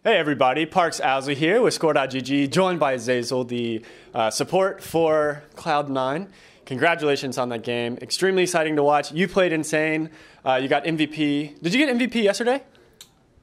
Hey everybody, Parks Owsley here with Score.gg, joined by Zeyzal, the support for Cloud9. Congratulations on that game. Extremely exciting to watch. You played insane. You got MVP. Did you get MVP yesterday?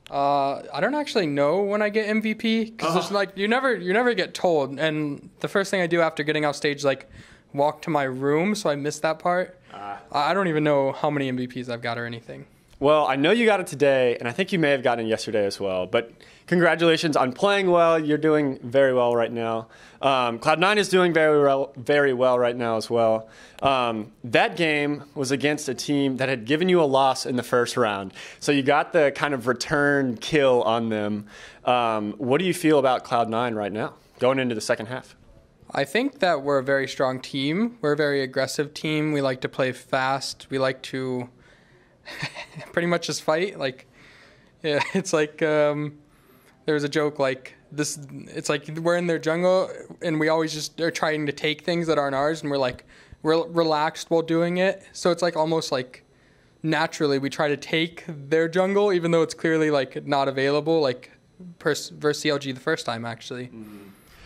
I don't actually know when I get MVP because it's like you never get told. And the first thing I do after getting off stage, like walk to my room, so I missed that part. I don't even know how many MVPs I've got or anything. Well, I know you got it today, and I think you may have gotten it yesterday as well. But congratulations on playing well. You're doing very well right now. Cloud9 is doing very well right now as well. That game was against a team that had given you a loss in the first round. So you got the kind of return kill on them. What do you feel about Cloud9 right now, going into the second half? I think that we're a very strong team. We're a very aggressive team. We like to play fast. We like to pretty much just fight. Like, yeah, it's like there's a joke like this. It's like we're in their jungle and we always just are trying to take things that aren't ours, and we're like relaxed while doing it. So it's like almost like naturally we try to take their jungle, even though it's clearly like not available. Like versus CLG the first time actually. Mm-hmm.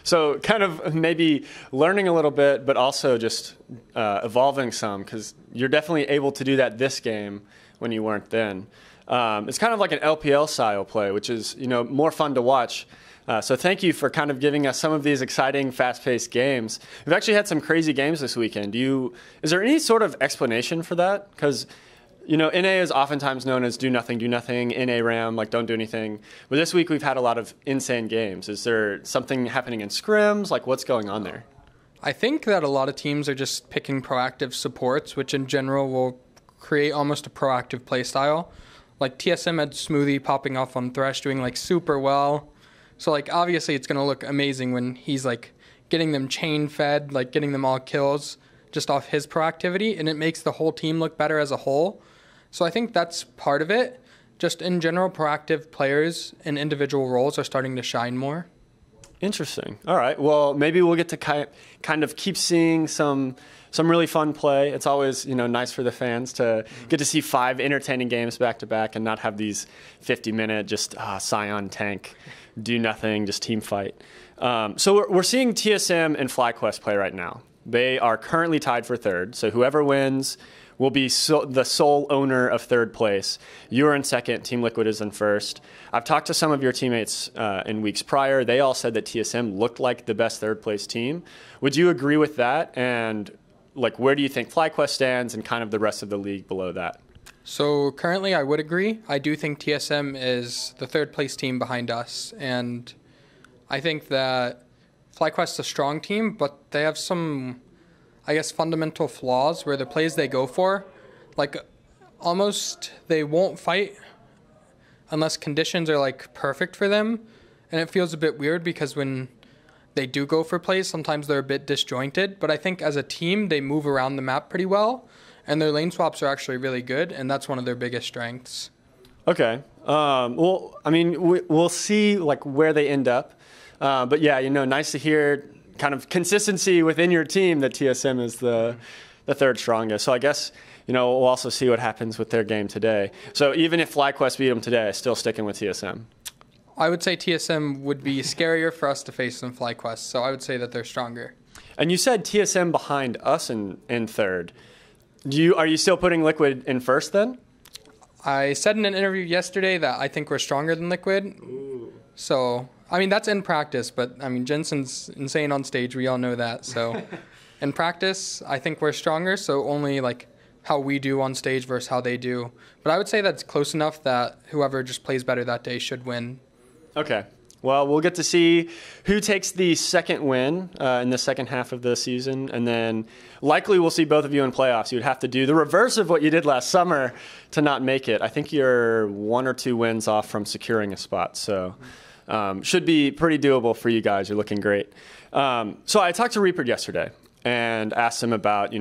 So kind of maybe learning a little bit, but also just evolving some, because you're definitely able to do that this game when you weren't then. It's kind of like an LPL style play, which is more fun to watch. So thank you for kind of giving us some of these exciting, fast-paced games. We've actually had some crazy games this weekend. Is there any sort of explanation for that? Because NA is oftentimes known as do nothing, NA RAM, like don't do anything. But this week we've had a lot of insane games. Is there something happening in scrims? Like what's going on there? I think that a lot of teams are just picking proactive supports, which in general will create almost a proactive play style. Like TSM had Smoothie popping off on Thresh doing like super well. So like obviously it's going to look amazing when he's like getting them chain fed, like getting them all kills just off his proactivity, and it makes the whole team look better as a whole. So I think that's part of it. Just in general, proactive players in individual roles are starting to shine more. Interesting. All right. Well, maybe we'll get to kind of keep seeing some really fun play. It's always nice for the fans to get to see 5 entertaining games back to back and not have these 50-minute just Scion tank, do nothing, just team fight. So we're seeing TSM and FlyQuest play right now. They are currently tied for third. So whoever wins will be the sole owner of third place. You're in second. Team Liquid is in first. I've talked to some of your teammates in weeks prior. They all said that TSM looked like the best third place team. Would you agree with that? And like, where do you think FlyQuest stands and kind of the rest of the league below that? So currently I would agree. I do think TSM is the third place team behind us. And I think that FlyQuest's a strong team, but they have some, I guess, fundamental flaws where the plays they go for, like almost they won't fight unless conditions are like perfect for them. And it feels a bit weird because when they do go for plays, sometimes they're a bit disjointed. But I think as a team, they move around the map pretty well. And their lane swaps are actually really good. And that's one of their biggest strengths. Okay. Well, I mean, we'll see like where they end up. But yeah, nice to hear kind of consistency within your team that TSM is the third strongest. So I guess, we'll also see what happens with their game today. So even if FlyQuest beat them today, still sticking with TSM. I would say TSM would be scarier for us to face than FlyQuest. So I would say that they're stronger. And you said TSM behind us in third. Are you still putting Liquid in first then? I said in an interview yesterday that I think we're stronger than Liquid. Ooh. So, I mean, that's in practice, but I mean, Jensen's insane on stage. We all know that. So in practice, I think we're stronger. So only like how we do on stage versus how they do. But I would say that's close enough that whoever just plays better that day should win. Okay. Well, we'll get to see who takes the second win in the second half of the season. And then likely we'll see both of you in playoffs. You'd have to do the reverse of what you did last summer to not make it. I think you're 1 or 2 wins off from securing a spot. So should be pretty doable for you guys. You're looking great. So I talked to Reaper yesterday and asked him about,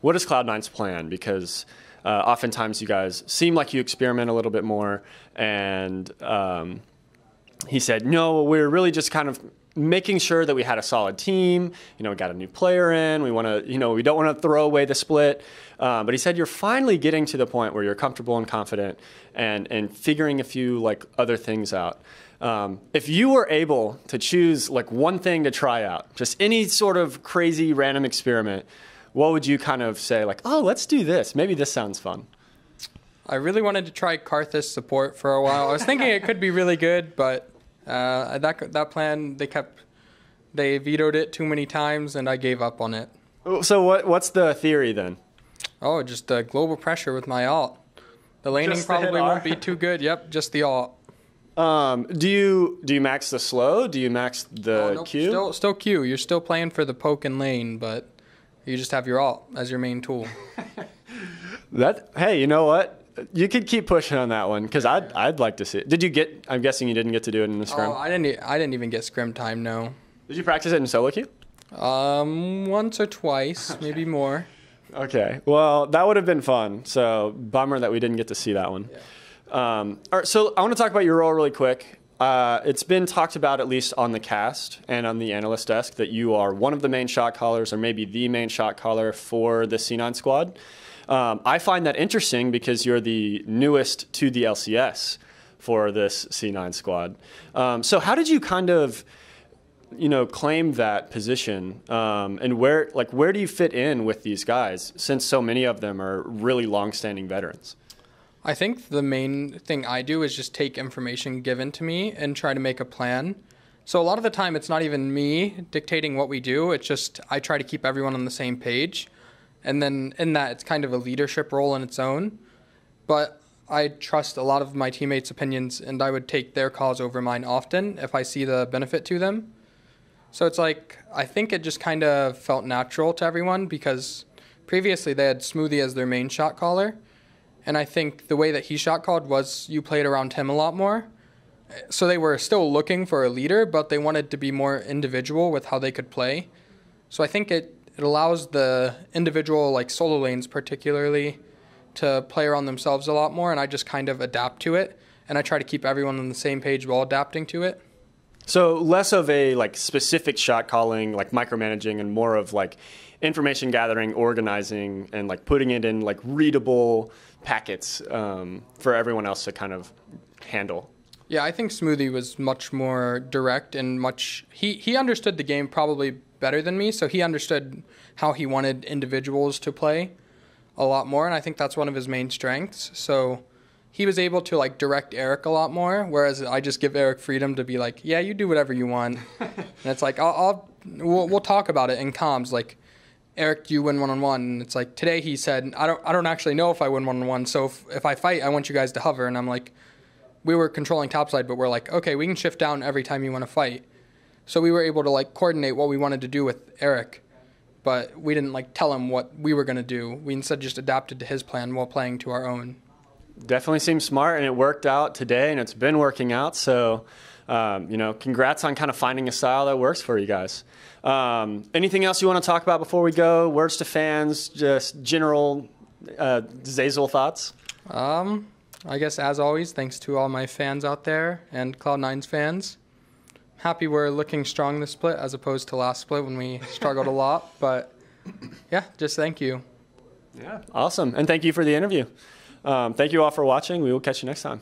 what is Cloud9's plan? Because oftentimes you guys seem like you experiment a little bit more. And he said, no, we're really just kind of making sure that we had a solid team. We got a new player in. We want to, we don't want to throw away the split. But he said you're finally getting to the point where you're comfortable and confident and figuring a few like other things out. If you were able to choose like one thing to try out, just any sort of crazy random experiment, what would you kind of say like, oh, let's do this. Maybe this sounds fun. I really wanted to try Karthus support for a while. I was thinking it could be really good, but that plan, they vetoed it too many times, and I gave up on it. So what's the theory then? Oh, just global pressure with my alt. The laning probably won't be too good. Yep, just the alt. Do you max the slow? Do you max the Q? Still Q. You're still playing for the poke and lane, but you just have your alt as your main tool. Hey, you know what? You could keep pushing on that one because I'd like to see it. I'm guessing you didn't get to do it in the scrim. Oh, I didn't even get scrim time. No. Did you practice it in solo queue? Once or twice, maybe more. Okay. Well, that would have been fun. So bummer that we didn't get to see that one. Yeah. All right. So I want to talk about your role really quick. It's been talked about, at least on the cast and on the analyst desk, that you are one of the main shot callers, or maybe the main shot caller for the C9 squad. I find that interesting because you're the newest to the LCS for this C9 squad. So how did you kind of, claim that position? And where do you fit in with these guys, since so many of them are really long-standing veterans? I think the main thing I do is just take information given to me and try to make a plan. So a lot of the time it's not even me dictating what we do. It's just I try to keep everyone on the same page. And then in that, it's kind of a leadership role in its own. But I trust a lot of my teammates' opinions, and I would take their calls over mine often if I see the benefit to them. So it's like, I think it just kind of felt natural to everyone because previously they had Smoothie as their main shot caller. And I think the way that he shot called was you played around him a lot more. So they were still looking for a leader, but they wanted to be more individual with how they could play. So I think it allows the individual, like solo lanes particularly, to play around themselves a lot more, and I just kind of adapt to it, and I try to keep everyone on the same page while adapting to it. So less of a like specific shot calling, like micromanaging, and more of like information gathering, organizing, and like putting it in like readable packets for everyone else to kind of handle. Yeah, I think Smoothie was much more direct and he understood the game probably better than me, so he understood how he wanted individuals to play a lot more, and I think that's one of his main strengths. So he was able to like direct Eric a lot more, whereas I just give Eric freedom to be like, yeah, you do whatever you want. And it's like we'll talk about it in comms, like, Eric, do you win one-on-one? And it's like today he said, I don't actually know if I win one-on-one, so if I fight, I want you guys to hover. And I'm like, we were controlling topside, but we're like, okay, we can shift down every time you want to fight. So we were able to like coordinate what we wanted to do with Eric, but we didn't like tell him what we were going to do. We instead just adapted to his plan while playing to our own. Definitely seems smart, and it worked out today, and it's been working out. So, congrats on kind of finding a style that works for you guys. Anything else you want to talk about before we go? Words to fans, just general Zeyzal thoughts? I guess, as always, thanks to all my fans out there and Cloud9's fans. Happy we're looking strong this split as opposed to last split when we struggled a lot. But, yeah, just thank you. Yeah, awesome. And thank you for the interview. Thank you all for watching. We will catch you next time.